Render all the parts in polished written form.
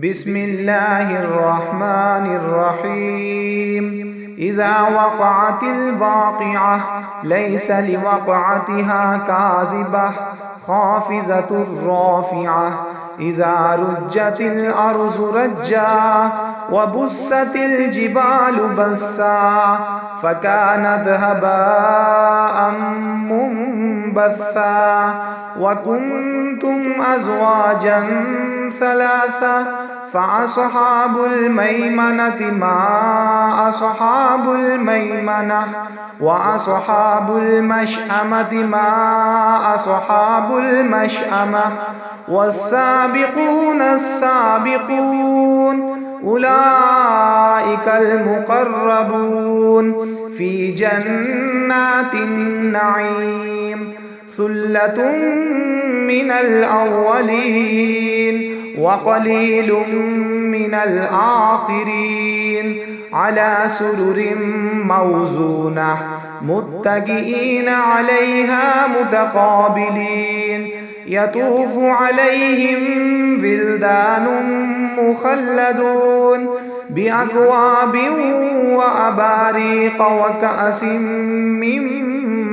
بسم الله الرحمن الرحيم. إذا وقعت الواقعة ليس لوقعتها كاذبة خافضة رافعة. إذا رجت الأرض رجا وبست الجبال بسا فكانت هباء منبثا وكنتم أزواجا ثلاثة فأصحاب الميمنة ما أصحاب الميمنة وأصحاب المشأمة ما أصحاب المشأمة والسابقون السابقون أولئك المقربون في جنات النعيم. ثلة من الأولين وقليل من الآخرين على سرر موزونة متكئين عليها متقابلين يطوف عليهم ولدان مخلدون بأكواب وأباريق وكأس من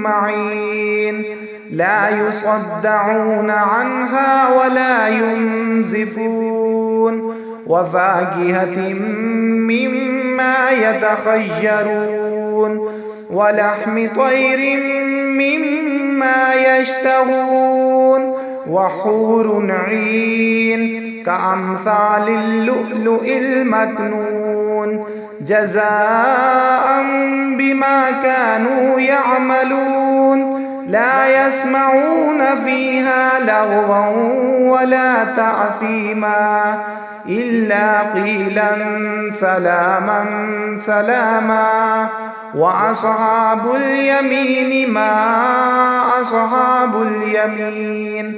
معين لا يصدعون عنها ولا ينزفون وفاكهة مما يتخيرون ولحم طير مما يشتهون وحور عين كأمثال اللؤلؤ المكنون جزاء بما كانوا يعملون لا يسمعون فيها لغوا ولا تأثيما إلا قيلا سلاما سلاما. وأصحاب اليمين ما أصحاب اليمين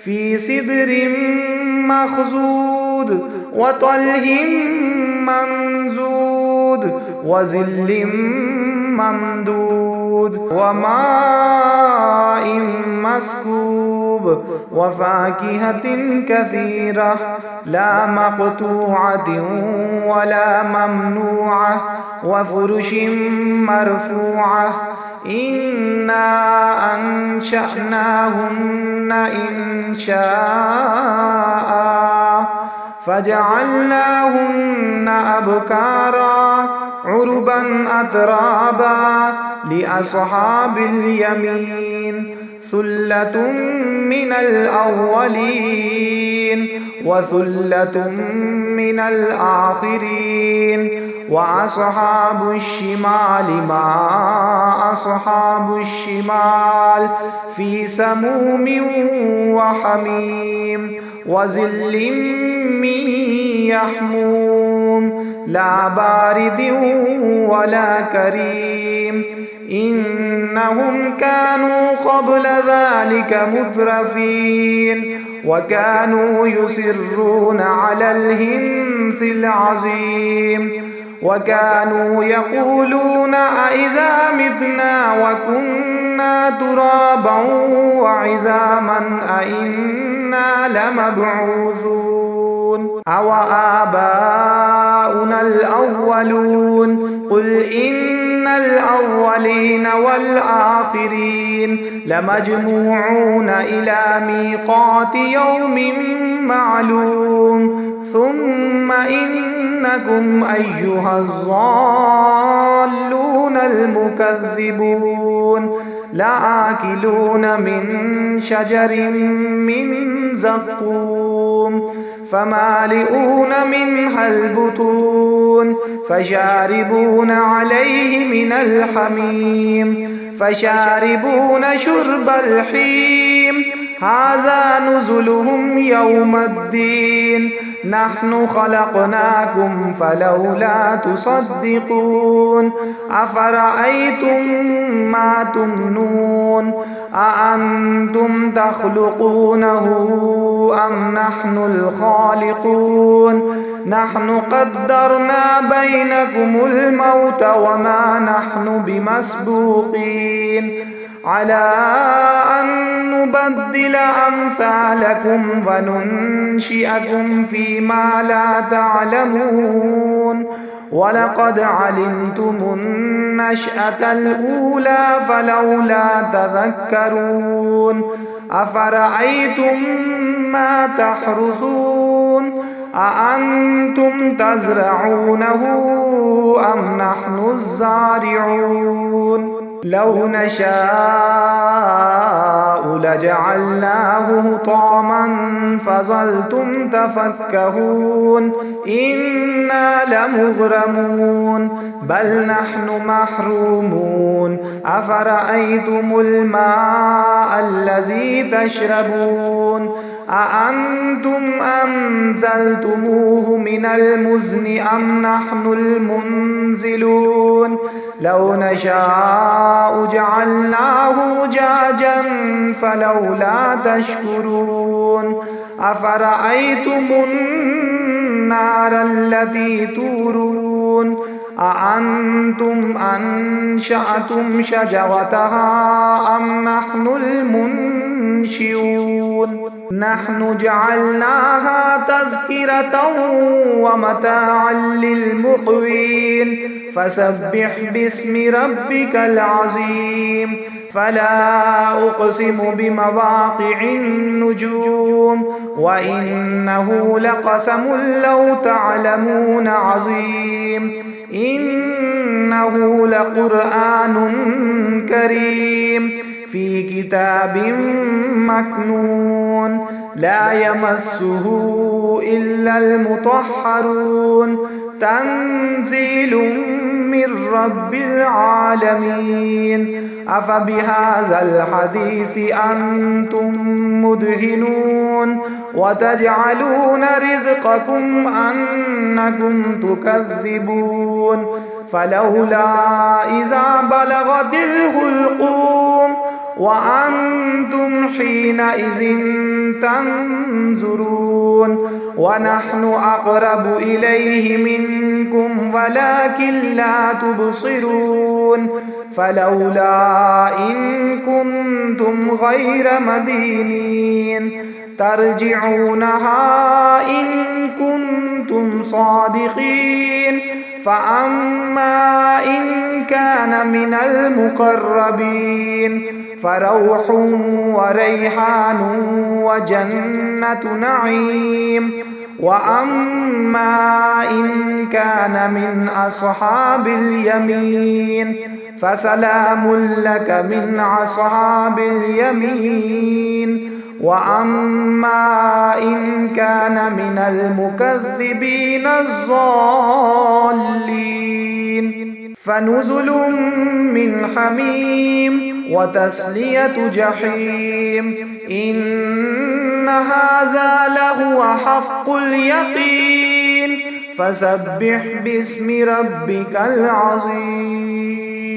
في سدر مخضود وطلح منضود وظل ممدود وماء مسكوب وفاكهة كثيرة لا مقطوعة ولا ممنوعة وفرش مرفوعة إنا أنشأناهن إنشاء فجعلناهن أبكارا عربا أترابا لأصحاب اليمين. ثلة من الأولين وثلة من الآخرين وأصحاب الشمال ما أصحاب الشمال في سموم وحميم وظل من يحموم لا بارد ولا كريم إنهم كانوا قبل ذلك مترفين وكانوا يصرون على الحنث العظيم وكانوا يقولون أإذا متنا وكنا ترابا وعظاما أإنا لمبعوثون أو آباؤنا الأولون قل إن الأولين والآخرين لمجموعون إلى ميقات يوم معلوم ثم إنكم أيها الضالون المكذبون لآكلون من شجر من زقوم فمالئون منها البطون فشاربون عليه من الحميم فشاربون شرب الحيم هذا نزلهم يوم الدين نحن خلقناكم فلولا تصدقون أفرأيتم ما تمنون أأنتم تخلقونه أم نحن الخالقون نحن قدرنا بينكم الموت وما نحن بمسبوقين على أن نبدل أمثالكم وننشئكم فيما لا تعلمون ولقد علمتم النشأة الأولى فلولا تذكرون أفرأيتم ما تحرثون أأنتم تزرعونه أم نحن الزارعون لو نشاء لجعلناه حطاما فظلتم تفكهون إنا لمغرمون بل نحن محرومون أفرأيتم الماء الذي تشربون أأنتم أنزلتموه من المزن أم نحن المنزلون لو نشاء جعلناه جاجا فلولا تشكرون أفرأيتم النار التي تورون أأنتم أنشأتم شجرتها أم نحن المنشئون نحن جعلناها تذكرة ومتاعا للمقوين فسبح باسم ربك العظيم فلا أقسم بمواقع النجوم وإنه لقسم لو تعلمون عظيم إنه لقرآن كريم في كتاب مكنون لا يمسه إلا المطهرون تنزيل من رب العالمين أفبهذا الحديث أنتم مدهنون وتجعلون رزقكم أنكم تكذبون فلولا إذا بلغت الحلقوم وأنتم حينئذ تنظرون ونحن أقرب إليه منكم ولكن لا تبصرون فلولا إن كنتم غير مدينين ترجعونها إن كنتم صادقين فأما إن كان من المقربين فروح وريحان وجنة نعيم وأما إن كان من أصحاب اليمين فسلام لك من أصحاب اليمين وأما إن كان من المكذبين الضالين فنزل من حميم وتسلية جحيم إن هذا لهو حق اليقين فسبح باسم ربك العظيم.